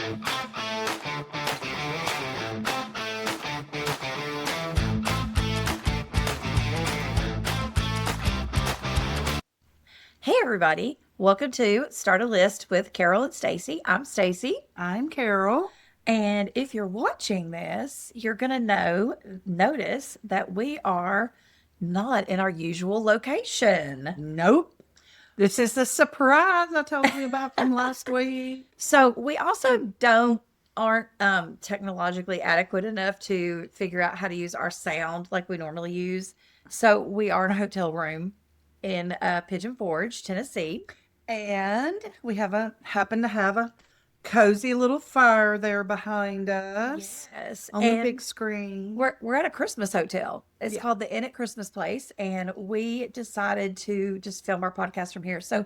Hey everybody, welcome to Start a List with Carol and Stacy. I'm Stacy. I'm Carol. And if you're watching this, you're going to notice that we are not in our usual location. Nope. This is the surprise I told you about from last week. So we also aren't technologically adequate enough to figure out how to use our sound like we normally use. So we are in a hotel room in Pigeon Forge, Tennessee. And we happen to have a cozy little fire there behind us. Yes. On the big screen. We're at a Christmas hotel. It's called the Inn at Christmas Place. And we decided to just film our podcast from here. So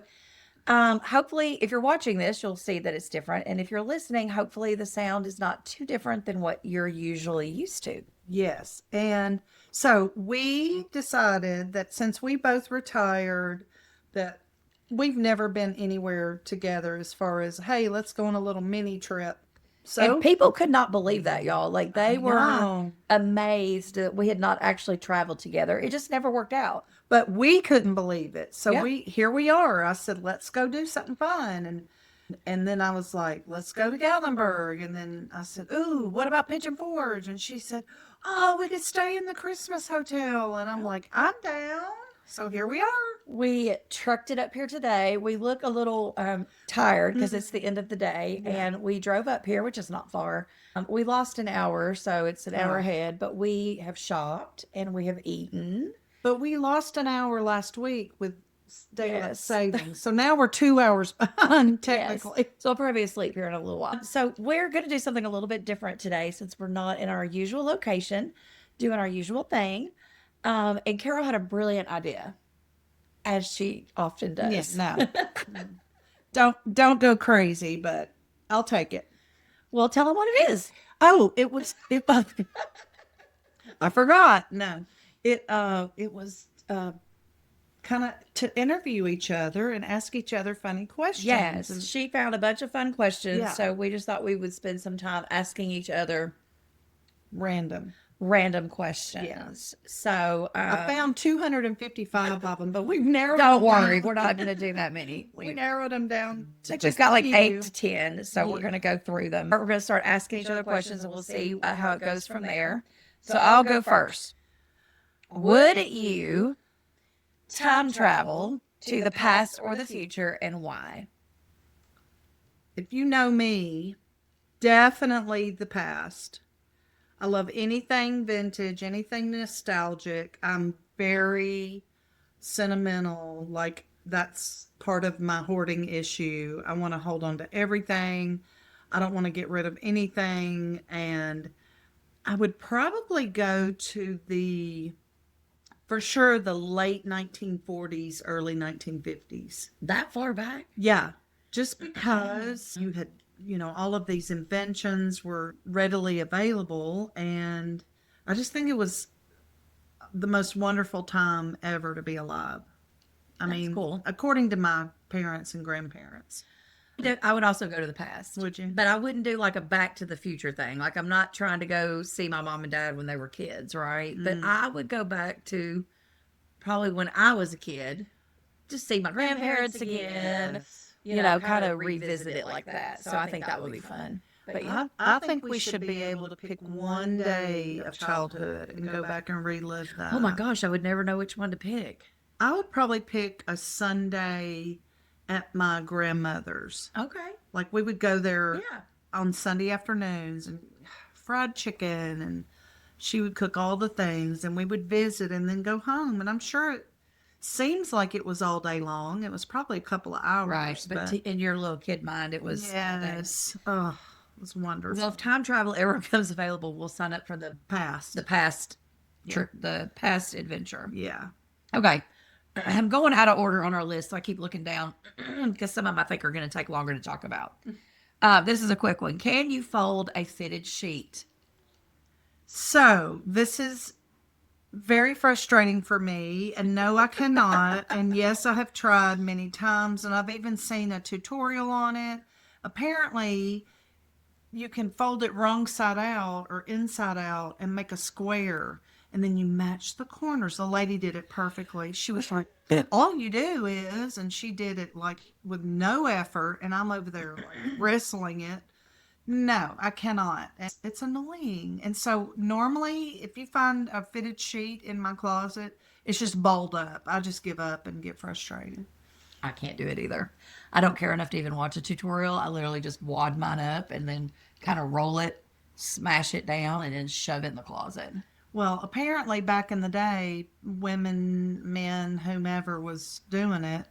hopefully if you're watching this, you'll see that it's different. And if you're listening, hopefully the sound is not too different than what you're usually used to. Yes. And so we decided that since we both retired, that we've never been anywhere together as far as, hey, let's go on a little mini trip. So and people could not believe that, y'all. Like they were amazed that we had not actually traveled together. It just never worked out. But we couldn't believe it. So here we are. I said, let's go do something fun. And then I was like, let's go to Gatlinburg. And then I said, ooh, what about Pigeon Forge? And she said, oh, we could stay in the Christmas hotel. And I'm like, I'm down. So here we are. We trucked it up here today. We look a little tired because it's the end of the day. And we drove up here, which is not far. We lost an hour, so it's an hour ahead. But we have shopped and we have eaten. But we lost an hour last week with daylight savings. So now we're 2 hours behind, technically. Yes. So I'll probably be asleep here in a little while. So we're going to do something a little bit different today since we're not in our usual location, doing our usual thing. And Carol had a brilliant idea, as she often does. Yes, no. Don't go crazy, but I'll take it. Well, tell them what it is. Oh, I forgot. No. It was kind of to interview each other and ask each other funny questions. Yes, and she found a bunch of fun questions, so we just thought we would spend some time asking each other random questions. Yes. So I found 255 of them, but we've narrowed. Don't worry, we're not going to do that many. We narrowed them down. So just got like 8 to 10, so we're going to go through them. We're going to start asking each other questions, and we'll see how it goes from there. So I'll go first. Would you time travel to the past or the future, and why? If you know me, definitely the past. I love anything vintage, anything nostalgic. I'm very sentimental. Like that's part of my hoarding issue. I want to hold on to everything. I don't want to get rid of anything. And I would probably go to for sure, the late 1940s, early 1950s. That far back? Yeah. Just because you had, all of these inventions were readily available. And I just think it was the most wonderful time ever to be alive. I mean, cool. According to my parents and grandparents. I would also go to the past. Would you? But I wouldn't do like a back to the future thing. Like I'm not trying to go see my mom and dad when they were kids, right? But I would go back to probably when I was a kid, just see my grandparents again, kind of revisit it like that. So I think that would be fun. But yeah. I think we should be able to pick one day of childhood and go back and relive that. Oh my gosh, I would never know which one to pick. I would probably pick a Sunday at my grandmother's. Okay. Like we would go there on Sunday afternoons and fried chicken, and she would cook all the things and we would visit and then go home. And I'm sure it seems like it was all day long. It was probably a couple of hours. Right. But in your little kid mind, it was. Yes. Oh, it was wonderful. Well, if time travel ever becomes available, we'll sign up for the past. The past trip, the past adventure. Yeah. Okay. I'm going out of order on our list, so I keep looking down because some of them I think are going to take longer to talk about. This is a quick one. Can you fold a fitted sheet? So this is very frustrating for me, and no, I cannot. And yes, I have tried many times, and I've even seen a tutorial on it. Apparently, you can fold it wrong side out or inside out and make a square, and then you match the corners. The lady did it perfectly. She was like, all you do is, and she did it like with no effort, and I'm over there like wrestling it. No, I cannot. It's annoying. And so normally, if you find a fitted sheet in my closet, it's just balled up. I just give up and get frustrated. I can't do it either. I don't care enough to even watch a tutorial. I literally just wad mine up and then kind of roll it, smash it down, and then shove it in the closet. Well, apparently back in the day, women, men, whomever was doing it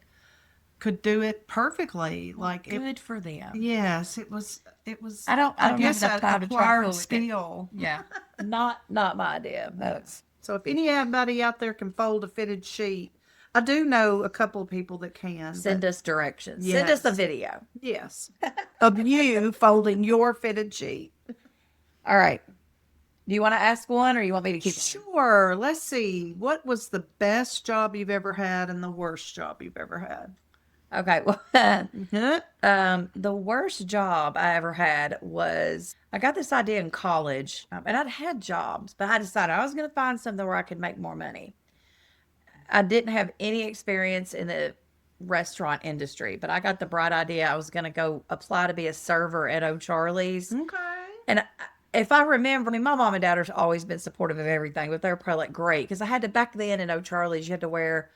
could do it perfectly. Like it, Good for them. yes, it was. It was. I don't have guess enough an time to try to acquired fool with it. skill. Yeah, not my idea. That's So if anybody out there can fold a fitted sheet, I do know a couple of people that can. send us directions. Send us a Yes. video. Yes, of you folding your fitted sheet. All right. Do you want to ask one, or you want me to keep? Sure. Let's see. What was the best job you've ever had and the worst job you've ever had? Okay. Well, Mhm. the worst job I ever had was I got this idea in college, and I'd had jobs, but I decided I was going to find something where I could make more money. I didn't have any experience in the restaurant industry, but I got the bright idea I was going to go apply to be a server at O'Charlie's. Okay. And if I remember, I mean, my mom and dad have always been supportive of everything, but they were probably like, great. Because I had to, back then in O'Charlie's, you had to wear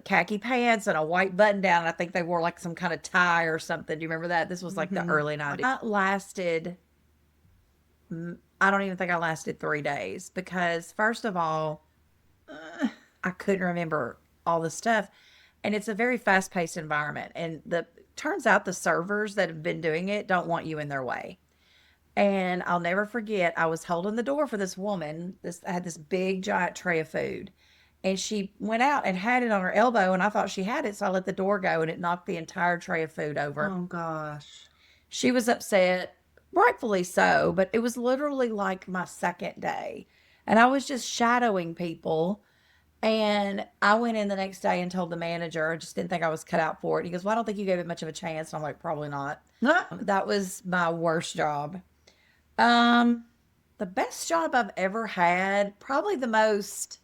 khaki pants and a white button down. And I think they wore like some kind of tie or something. Do you remember that? This was like the early 90s. I lasted, I don't even think I lasted 3 days because, first of all, I couldn't remember all the stuff. And it's a very fast paced environment. And the turns out the servers that have been doing it don't want you in their way. And I'll never forget, I was holding the door for this woman. I had this big giant tray of food. And she went out and had it on her elbow, and I thought she had it, so I let the door go, and it knocked the entire tray of food over. Oh gosh. She was upset, rightfully so, but it was literally like my second day. And I was just shadowing people. And I went in the next day and told the manager, I just didn't think I was cut out for it. He goes, well, I don't think you gave it much of a chance. And I'm like, probably not. That was my worst job. Um, the best job I've ever had, probably the most,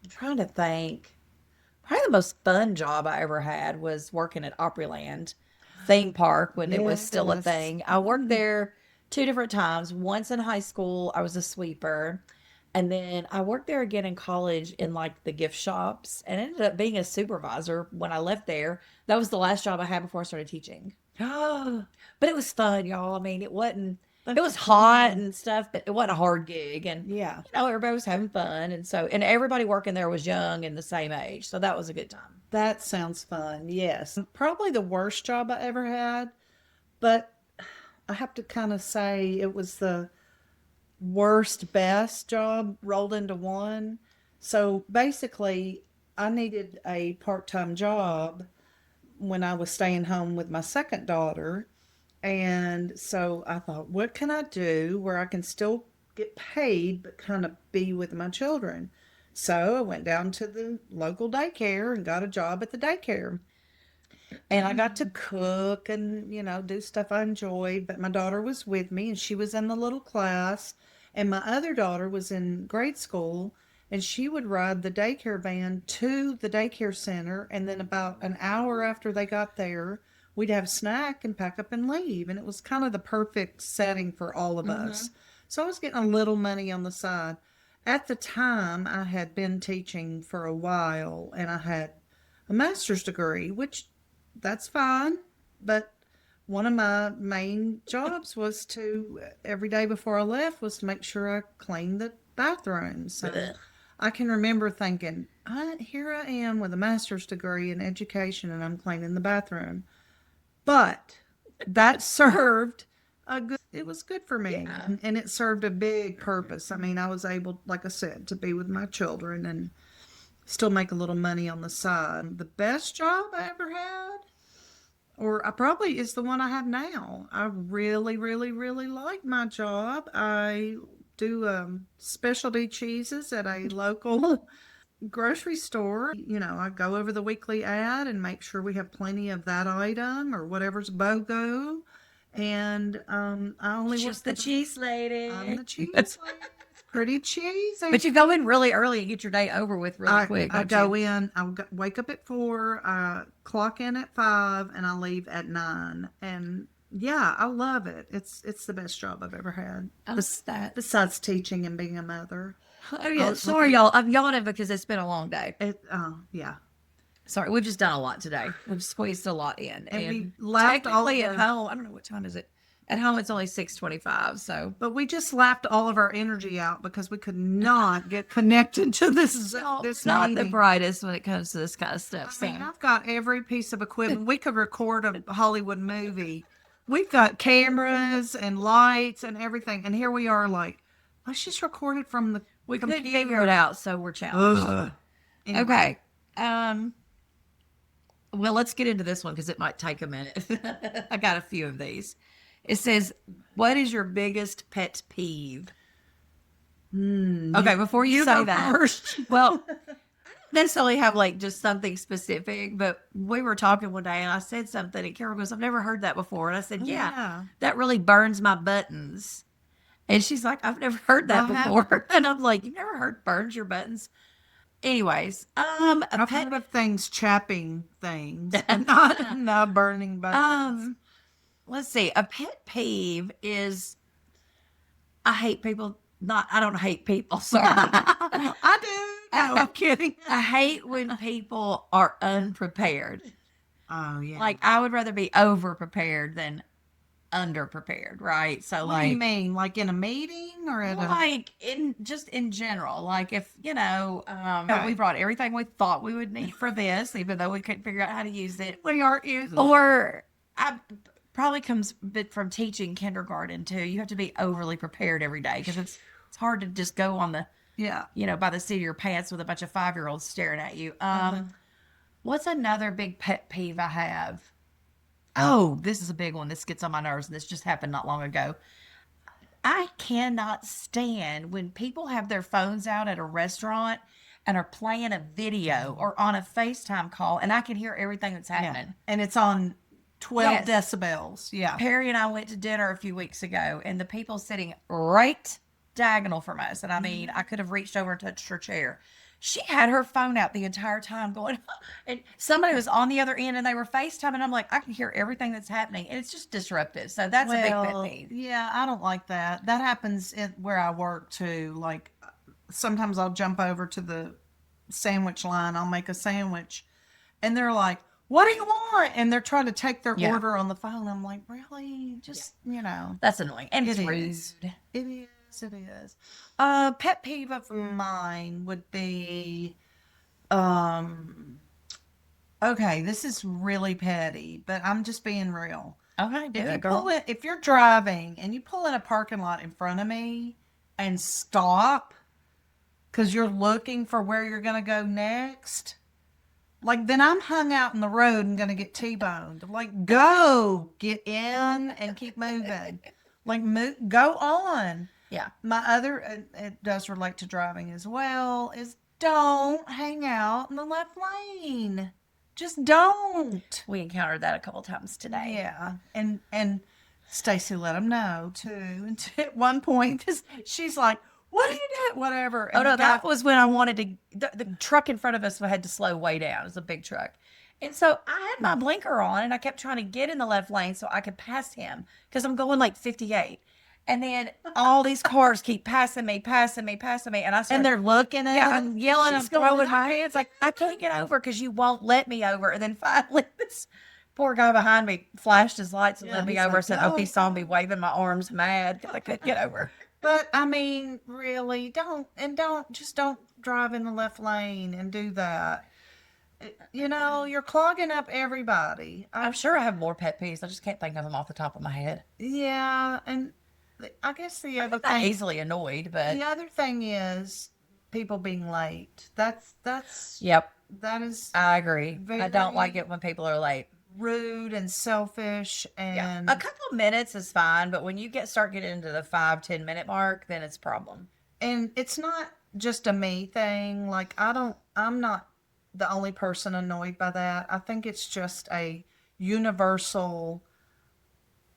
I'm trying to think, probably the most fun job I ever had was working at Opryland theme park when it was still a Yes. thing. I worked there two different times. Once in high school, I was a sweeper. And then I worked there again in college in like the gift shops and ended up being a supervisor when I left there. That was the last job I had before I started teaching. Oh, But it was fun, y'all. I mean, it was hot and stuff, but it wasn't a hard gig. And, yeah. everybody was having fun. And so, and everybody working there was young and the same age. So that was a good time. That sounds fun. Yes. Probably the worst job I ever had, but I have to kind of say it was the worst best job rolled into one. So basically, I needed a part-time job when I was staying home with my second daughter. And so I thought, what can I do where I can still get paid but kind of be with my children? So I went down to the local daycare and got a job at the daycare. And I got to cook and, do stuff I enjoyed. But my daughter was with me and she was in the little class. And my other daughter was in grade school and she would ride the daycare van to the daycare center. And then about an hour after they got there, we'd have a snack and pack up and leave. And it was kind of the perfect setting for all of us. So I was getting a little money on the side. At the time, I had been teaching for a while and I had a master's degree, which that's fine. But one of my main jobs was to, every day before I left, was to make sure I cleaned the bathroom. So I can remember thinking, here I am with a master's degree in education and I'm cleaning the bathroom. But that served it was good for me. Yeah. And it served a big purpose. I mean, I was able, like I said, to be with my children and still make a little money on the side. The best job I ever had, or I probably is the one I have now. I really, really, really like my job. I do specialty cheeses at a local grocery store. I go over the weekly ad and make sure we have plenty of that item or whatever's BOGO. And I only She's work the cheese lady. I'm the cheese lady. It's pretty cheesy. But you go in really early and get your day over with really quick. I don't go you? in. Wake up at 4. Clock in at 5, and I leave at 9. And yeah, I love it. It's the best job I've ever had. I love that. Besides teaching and being a mother. Oh yeah, sorry y'all. I'm yawning because it's been a long day. Yeah. Sorry, we've just done a lot today. We've squeezed a lot in, And we and laughed all technically of at our- home. I don't know what time is it. At home, it's only 6:25. So But we just laughed all of our energy out because we could not get connected to this it's not the meeting. brightest when it comes to this kind of stuff. I mean, So I've got every piece of equipment. We could record a Hollywood movie. We've got cameras and lights and everything. And here we are like, let's just record it from the we couldn't computer. figure it out. So we're challenged. Ugh. Anyway. Okay. Well, let's get into this one because it might take a minute. I got a few of these. It says, "What is your biggest pet peeve?" Okay, before you say go that, first. well, I don't necessarily have like just something specific, but we were talking one day and I said something, and Carol goes, "I've never heard that before," and I said, "Yeah, that really burns my buttons." And she's like, "I've never heard that before," and I'm like, "You've never heard burns your buttons?" Anyways, I've heard of things chapping things, but not burning buttons. Let's see. A pet peeve is I hate people. I don't hate people. Sorry. I do. No, I'm kidding. I hate when people are unprepared. Oh yeah. Like I would rather be over prepared than under prepared, right? So What do you mean? Like in a meeting or at a like in general, like if we brought everything we thought we would need for this, even though we couldn't figure out how to use it, we aren't using or I probably comes a bit from teaching kindergarten too. You have to be overly prepared every day because it's hard to just go on the by the seat of your pants with a bunch of 5-year-olds staring at you. What's another big pet peeve I have? Oh, this is a big one. This gets on my nerves, and this just happened not long ago. I cannot stand when people have their phones out at a restaurant and are playing a video or on a FaceTime call, and I can hear everything that's happening. and it's on 12 Yes. decibels. Yeah. Perry and I went to dinner a few weeks ago, and the people sitting right diagonal from us, and I mean, I could have reached over and touched her chair. She had her phone out the entire time going, and somebody was on the other end and they were FaceTiming. I'm like, I can hear everything that's happening, and it's just disruptive. So that's a big pet peeve. Yeah, I don't like that. That happens where I work too. Like sometimes I'll jump over to the sandwich line. I'll make a sandwich, and they're like, "What do you want?" And they're trying to take their order on the phone. I'm like, really? Just That's annoying. And it's It rude. is. It is. It is. Pet peeve of mine would be, okay, this is really petty, but I'm just being real. Okay, do it, girl. If you're driving and you pull in a parking lot in front of me and stop because you're looking for where you're going to go next, like then I'm hung out in the road and going to get T-boned. Like, go, get in and keep moving. Like, go on. Yeah. My other, it does relate to driving as well, is don't hang out in the left lane. Just don't. We encountered that a couple times today. Yeah. And Stacy let him know too. And at one point, she's like, what are you doing? Whatever. Oh, And no, the that guy- was when I wanted to. The truck in front of us had to slow way down. It was a big truck. And so I had my blinker on and I kept trying to get in the left lane so I could pass him because I'm going like 58. And then all these cars keep passing me. And I started, and they're looking at yeah, him. I'm yelling, I'm She's going, throwing my hands like, I can't get over because you won't let me over. And then finally, this poor guy behind me flashed his lights and let me he's over. like, Said, "No." oh, he saw me waving my arms mad because I couldn't get over. But I mean, really, don't drive in the left lane and do that. You're clogging up everybody. I'm sure I have more pet peeves. I just can't think of them off the top of my head. Yeah, and I guess the other I'm not thing, easily annoyed, but the other thing is people being late. That's yep, that is I agree. I don't Very- like it when people are late. rude and selfish Yeah, and a couple of minutes is fine, but when you start getting into the 5-10 minute mark, then it's a problem. and it's not just a me thing. Like I'm not the only person annoyed by that. I think it's just a universal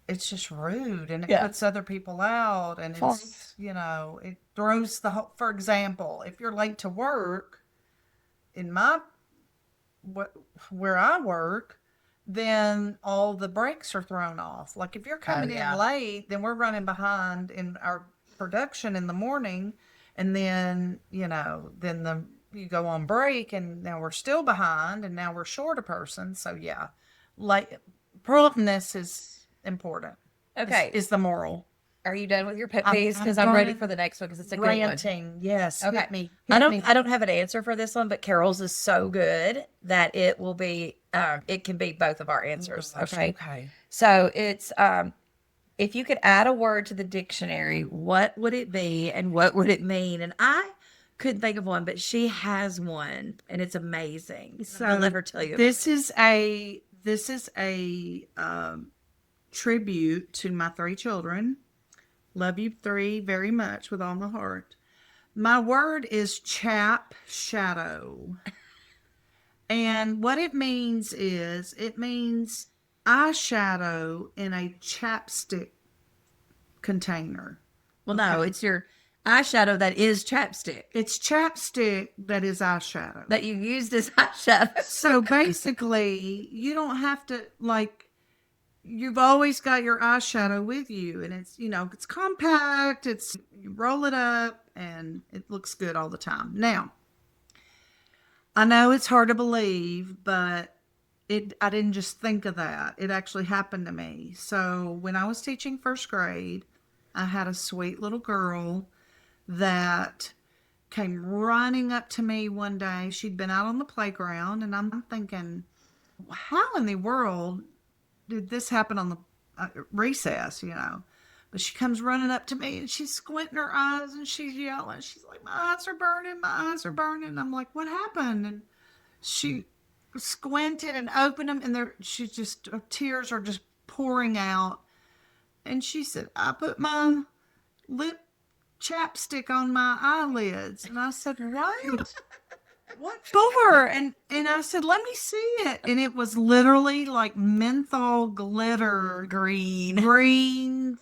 it's just rude, and it Yeah. puts other people out, and it's, it throws the whole, for example, if you're late to work in my what where I work, then all the breaks are thrown off. Like if you're coming in late, then we're running behind in our production in the morning, and then then you go on break, and now we're still behind, and now we're short a person. So yeah, like promptness is important. Okay. Is the moral. Are you done with your pet I'm- peeves? I'm Because I'm ready done for the next one because it's a good one. Ranting, yes. Okay. Hit me. I Hit don't me. I don't have an answer for this one, but Carol's is so good that it will be it can be both of our answers. Gosh, Okay. okay. So it's if you could add a word to the dictionary, what would it be and what would it mean? And I couldn't think of one, but she has one and it's amazing. So I'll let her tell you. This is a tribute to my 3 children. Love you 3 very much with all my heart. My word is chap shadow. And what it means is it means eyeshadow in a chapstick container. Well, no, it's your eyeshadow that is chapstick It's chapstick that is eyeshadow. that you used as eyeshadow. So basically, you don't have to, like, you've always got your eyeshadow with you, and it's, it's compact, you roll it up, and it looks good all the time. Now, I know it's hard to believe, but I didn't just think of that. It actually happened to me. So when I was teaching first grade, I had a sweet little girl that came running up to me one day. She'd been out on the playground, and I'm thinking, how in the world did this happen on the recess, But she comes running up to me, and she's squinting her eyes, and she's yelling. She's like, my eyes are burning, my eyes are burning. And I'm like, what happened? And she squinted and opened them, and her tears are just pouring out. And she said, I put my lip chapstick on my eyelids. And I said, what? What for? And I said, let me see it. And it was literally like menthol glitter, green,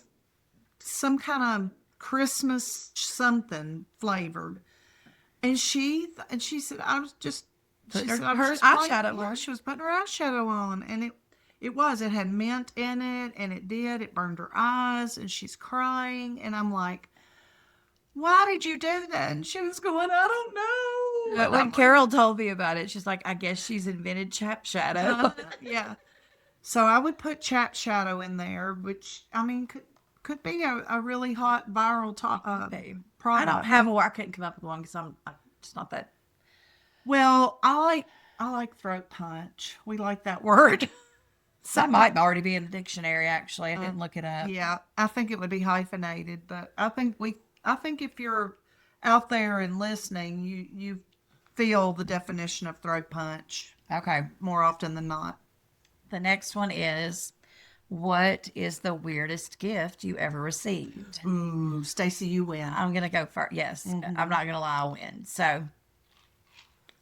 some kind of Christmas something flavored. And she said, I was just putting her eyeshadow on. She was putting her eyeshadow on, and it had mint in it, and it burned her eyes, and she's crying, and I'm like, why did you do that? And she was going, I don't know. But when Carol told me about it, she's like, I guess she's invented chap shadow. Yeah. So I would put chap shadow in there, which, I mean, could be a really hot viral product. I don't have I couldn't come up with one because I'm just not that. Well, I like throat punch. We like that word. That might already be in the dictionary, actually. I didn't look it up. Yeah, I think it would be hyphenated, but I think if you're out there and listening, you feel the definition of throat punch. Okay. More often than not. The next one is, what is the weirdest gift you ever received? Ooh, Stacy, you win. I'm going to go first. Yes. Mm-hmm. I'm not going to lie, I win. So,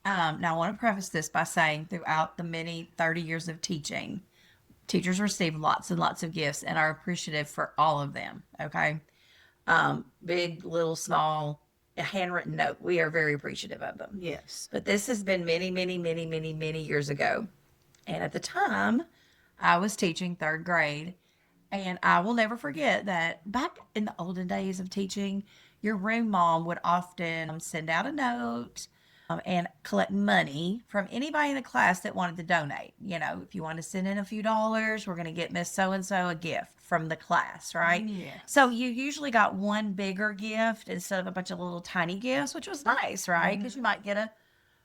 now I want to preface this by saying throughout the many 30 years of teaching, teachers receive lots and lots of gifts and are appreciative for all of them. Okay. Big, little, small, a handwritten note. We are very appreciative of them. Yes. But this has been many, many, many, many, many years ago. And at the time, I was teaching 3rd grade. And I will never forget that back in the olden days of teaching, your room mom would often send out a note and collect money from anybody in the class that wanted to donate. If you want to send in a few dollars, we're going to get Miss So-and-so a gift from the class, right? Yeah. So you usually got one bigger gift instead of a bunch of little tiny gifts, which was nice, right? Because you might get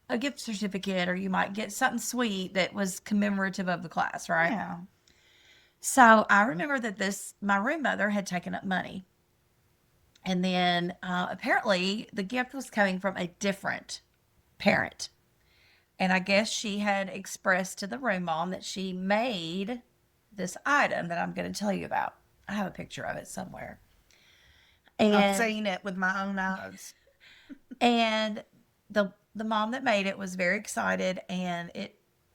a gift certificate, or you might get something sweet that was commemorative of the class, right? Yeah. So I remember that my room mother had taken up money. And then apparently the gift was coming from a different parent. And I guess she had expressed to the room mom that she made this item that I'm going to tell you about. I have a picture of it somewhere. And I've seen it with my own eyes. And the mom that made it was very excited, and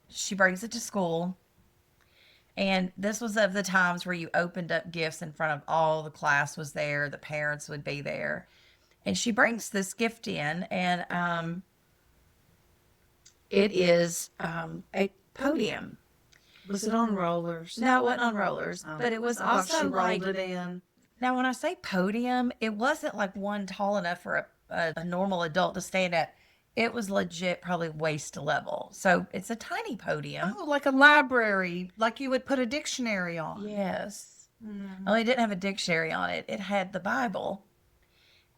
she brings it to school. And this was of the times where you opened up gifts in front of all the class was there, the parents would be there. And she brings this gift in, and it is a podium. Was it on rollers? No, it wasn't on rollers, Oh. but it was I thought she also rolled like, it in. now when I say podium, it wasn't like one tall enough for a normal adult to stand at. It was legit, probably waist level. So it's a tiny podium. Oh, like a library, like you would put a dictionary on. Yes. Only it didn't have a dictionary on it. It had the Bible.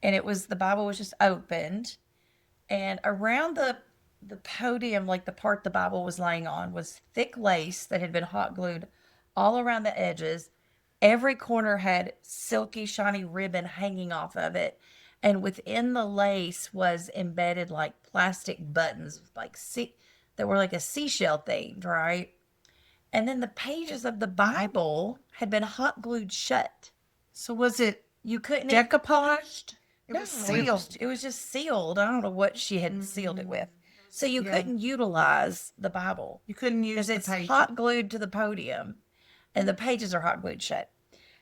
And the Bible was just opened. And around the podium, like the part the Bible was laying on, was thick lace that had been hot glued all around the edges. Every corner had silky, shiny ribbon hanging off of it. And within the lace was embedded like plastic buttons, that were like a seashell themed, right? And then the pages of the Bible had been hot glued shut. So was it You couldn't decoupaged? It No, was sealed. it was just sealed. I don't know what she had sealed it with. So you Yeah. couldn't utilize the Bible You couldn't use because the it's page. hot glued to the podium and the pages are hot glued shut.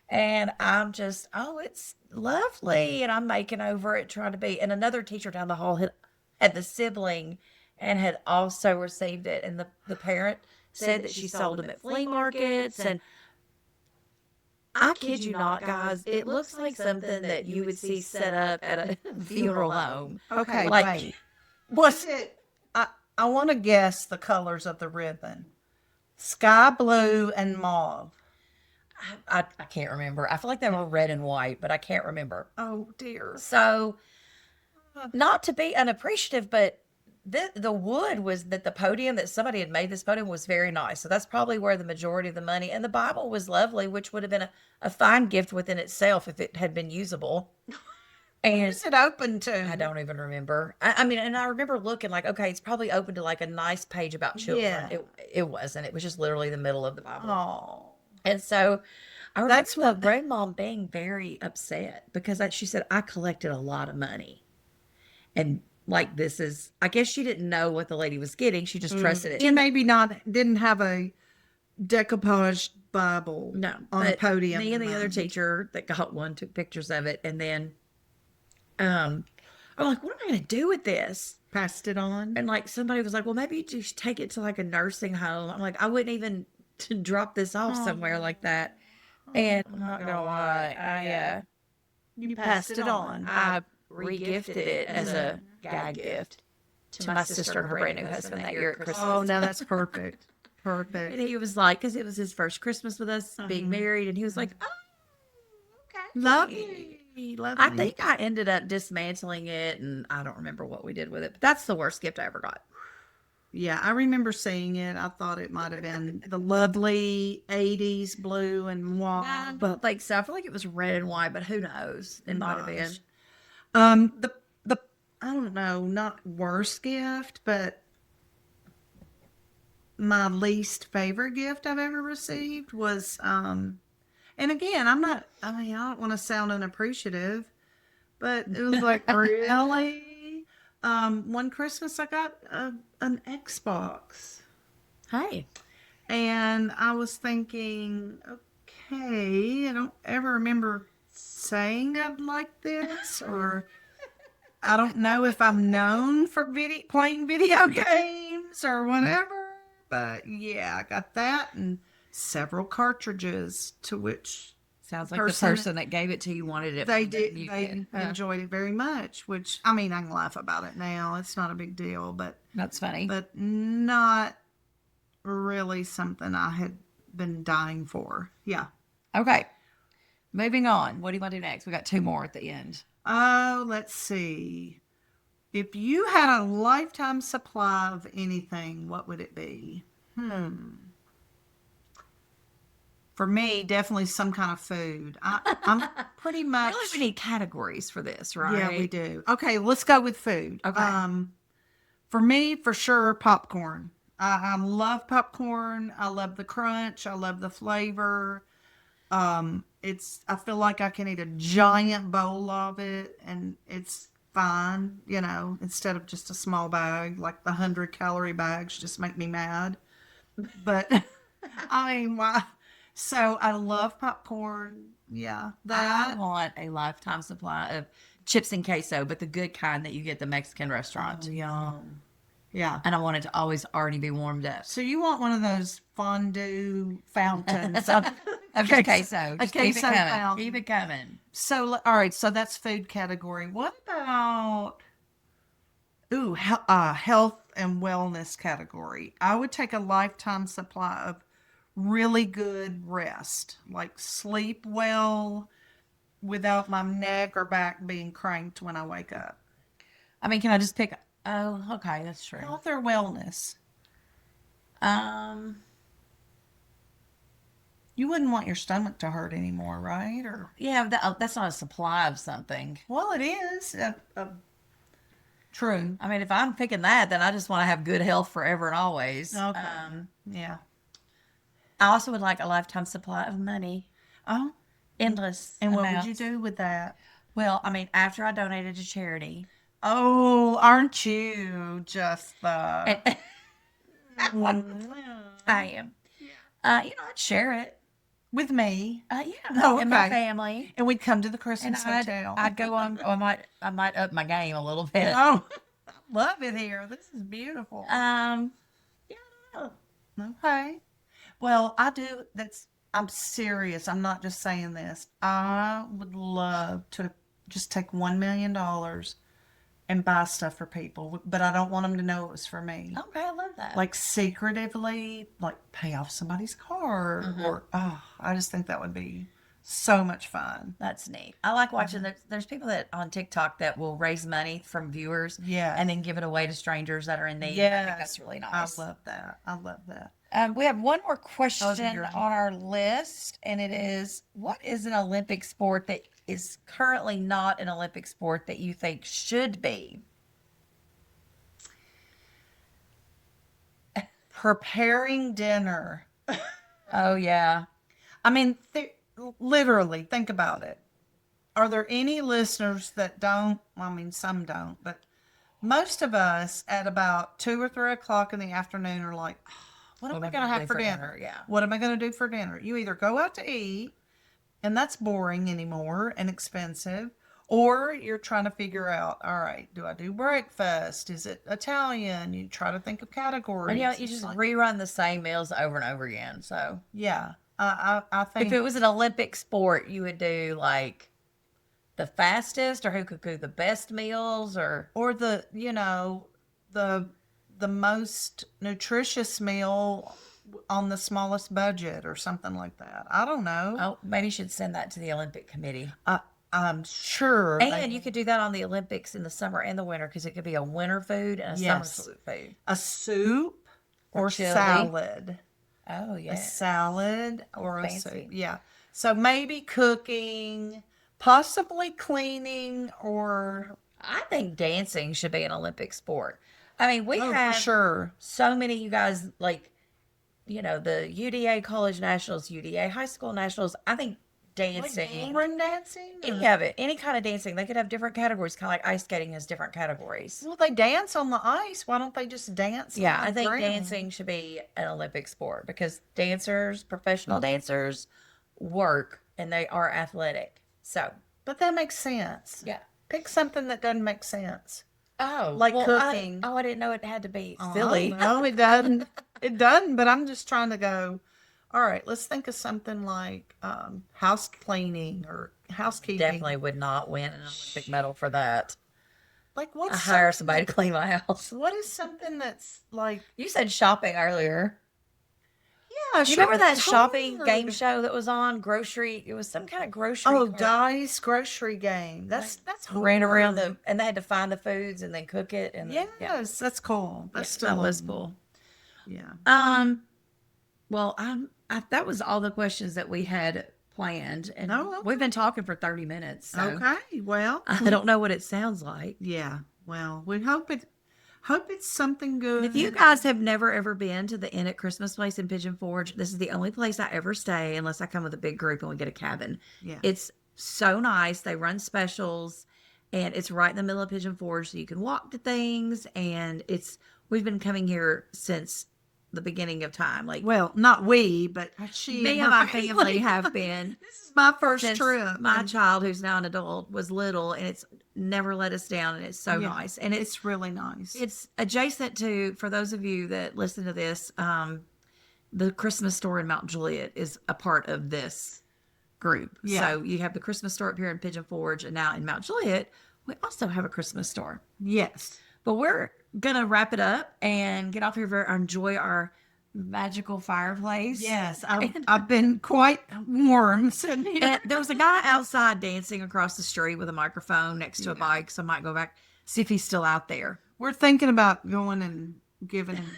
And I'm just, oh, it's lovely. And I'm making over it, trying to be. And another teacher down the hall had the sibling and had also received it. And the parent said that she sold them at flea markets. And I kid you not, guys, it looks like something that you would see set up at a funeral home. Okay, Like- wait. Was it? I want to guess the colors of the ribbon: sky blue and mauve. I can't remember. I feel like they were red and white, but I can't remember. Oh dear. So, not to be unappreciative, but the wood was that the podium that somebody had made this podium was very nice. So that's probably where the majority of the money, and the Bible was lovely, which would have been a fine gift within itself if it had been usable. And Who's it open to? I don't even remember. I mean, and I remember looking like, okay, it's probably open to like a nice page about children. Yeah. It wasn't. It was just literally the middle of the Bible. Oh, And so I remember That's my what- grandmom being very upset because she said, I collected a lot of money. And like, this is, I guess she didn't know what the lady was getting. She just trusted it. she maybe didn't have a decoupaged Bible. No, on a but podium. me and the other teacher that got one took pictures of it. And then I'm like, what am I going to do with this? Passed it on. And like somebody was like, well, maybe you just take it to like a nursing home. I'm like, I wouldn't even to drop this off somewhere like that. And I'm not gonna lie, You passed it on. I re-gifted it as a gag gift to my sister and her brand new husband that year at Christmas. Oh, now that's perfect. And Perfect. he was like, because it was his first Christmas with us being married, and he was like, oh, okay. Lovely. Lovely. I think I ended up dismantling it, and I don't remember what we did with it. But that's the worst gift I ever got. Yeah, I remember seeing it. I thought it might have been the lovely 80s blue and white. But like, so I feel like it was red and white, but who knows? It might have been. The I don't know, not worst gift, but my least favorite gift I've ever received was and again, I don't want to sound unappreciative, but it was like really one Christmas I got an Xbox. Hey. And I was thinking, okay, I don't ever remember saying I'd like this, or I don't know if I'm known for playing video games or whatever. But yeah, I got that and several cartridges, to which Sounds like the person that gave it to you wanted it. they more than did. you They did. enjoyed it very much. Which I mean, I can laugh about it now. It's not a big deal, but That's funny. not really something I had been dying for. Yeah. Okay. Moving on. What do you want to do next? We got two more at the end. Oh, let's see. If you had a lifetime supply of anything, what would it be? For me, definitely some kind of food. I'm pretty I much. realize we need categories for this, right? Yeah, we do. Okay, let's go with food. Okay. For me, for sure, popcorn. I love popcorn. I love the crunch. I love the flavor. I feel like I can eat a giant bowl of it and it's fine, instead of just a small bag. Like the 100-calorie bags just make me mad. But I mean, why? So I love popcorn. Yeah, I that. want a lifetime supply of chips and queso, but the good kind that you get at the Mexican Oh, restaurant. yum. Yeah. And I want it to always already be warmed up. So you want one of those fondue fountains Of just queso. a Just keep it queso coming. fountain. Keep it coming. So, all right. So that's food category. What about health and wellness category? I would take a lifetime supply of really good rest, like sleep well without my neck or back being cranked when I wake up. I mean, can I just pick? Oh, okay, that's true. Health or wellness? Um, You wouldn't want your stomach to hurt anymore, right? Or yeah, that's not a supply of something. well, it is. True. I mean, if I'm picking that, then I just want to have good health forever and always. Okay. Yeah. I also would like a lifetime supply of money, Oh, endless. and what would amounts. you do with that? Well, I mean, after I donated to charity, Oh, aren't you just the? and I am. I'd share it. With me, Yeah, Oh, and my okay. family. and we'd come to the And Christmas I'd, hotel. I'd go on. I might up my game a little bit. Oh, I love it here. This is beautiful. Yeah, I don't know. Okay. Well, I do. I'm serious. I'm not just saying this. I would love to just take $1 million and buy stuff for people, but I don't want them to know it was for me. Okay, I love that. Like secretively, like pay off somebody's car, or I just think that would be so much fun. That's neat. I like watching. There's people that on TikTok that will raise money from viewers, Yes. and then give it away to strangers that are in need. I think Yes, that's really I nice. love that. I love that. We have one more question you're- on our list, and it is: what is an Olympic sport that is currently not an Olympic sport that you think should be? Preparing dinner. Oh yeah, I mean, literally, think about it. Are there any listeners that don't? I mean, some don't, but most of us at about 2 or 3 o'clock in the afternoon are like, what am I going to have for dinner? Yeah. What am I going to do for dinner? You either go out to eat, and that's boring anymore and expensive, or you're trying to figure out, all right, do I do breakfast? Is it Italian? You try to think of categories. And you just rerun the same meals over and over again. So Yeah. I think if it was an Olympic sport, you would do like the fastest, or who could cook the best meals, or the the most nutritious meal on the smallest budget or something like that. I don't know. oh, maybe you should send that to the Olympic committee. I'm sure. And you could do that on the Olympics in the summer and the winter, because it could be a winter food and a Yes. summer food. a soup or chili. salad. Oh A yeah, salad or a fancy. soup. Yeah. So maybe cooking, possibly cleaning, or I think dancing should be an Olympic sport. I mean, we for have sure. so many you guys, like, the UDA college nationals, UDA high school nationals. I think dancing. Ballroom dancing? Any of it, any kind of dancing, they could have different categories, kind of like ice skating has different categories. Well, they dance on the ice. Why don't they just dance? Yeah, on I the think ground? dancing should be an Olympic sport, because dancers, professional dancers, work and they are athletic. So, But that makes sense. yeah. Pick something that doesn't make sense. Oh, Like well, cooking. I didn't know it had to be Oh, silly. No, it doesn't. It doesn't. But I'm just trying to go. All right, let's think of something like house cleaning or housekeeping. Definitely would not win an Olympic medal for that. Like I what's hire something- somebody to clean my house. What is something that's like? You said shopping earlier. Yeah, You remember that sure. shopping game show that was on grocery? It was some kind of grocery. Oh, cart. Dice grocery game. That's Ran around cool. and they had to find the foods and then cook it. And Yes, yeah, that's cool. That's yeah, still that was cool. Yeah. Well, that was all the questions that we had planned, and Oh, okay. we've been talking for 30 minutes. So Okay. Well. I don't know what it sounds like. Yeah. Well, we hope it's something good. If you guys have never ever been to the Inn at Christmas Place in Pigeon Forge, this is the only place I ever stay unless I come with a big group and we get a cabin. Yeah. It's so nice. They run specials, and it's right in the middle of Pigeon Forge, so you can walk to things. And we've been coming here since the beginning of time. Like Well, not we, but she me and and her my family have been This is my first since trip. my child, who's now an adult, was little, and it's never let us down, and it's so Yeah, nice. And it's really nice. it's adjacent to, for those of you that listen to this, the Christmas store in Mount Juliet is a part of this group. Yeah. So you have the Christmas store up here in Pigeon Forge, and now in Mount Juliet, we also have a Christmas store. Yes. But we're going to wrap it up and get off here and enjoy our magical fireplace. Yes, I've been quite warm sitting here. And there was a guy outside dancing across the street with a microphone next to a bike, so I might go back, see if he's still out there. We're thinking about going and giving him,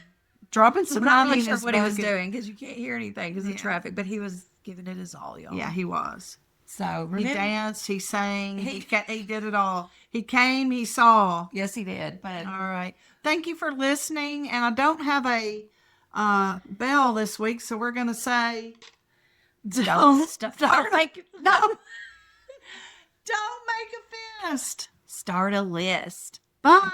dropping some I'm not money really in sure his what he was bucket. doing because you can't hear anything because of traffic, but he was giving it his all, y'all. Yeah, he was. So He remember, danced, he sang, he did it all. He came, he saw. yes, he did. But All right. Thank you for listening. And I don't have a bell this week, so we're going to say, don't make don't make a fist. start a list. Bye.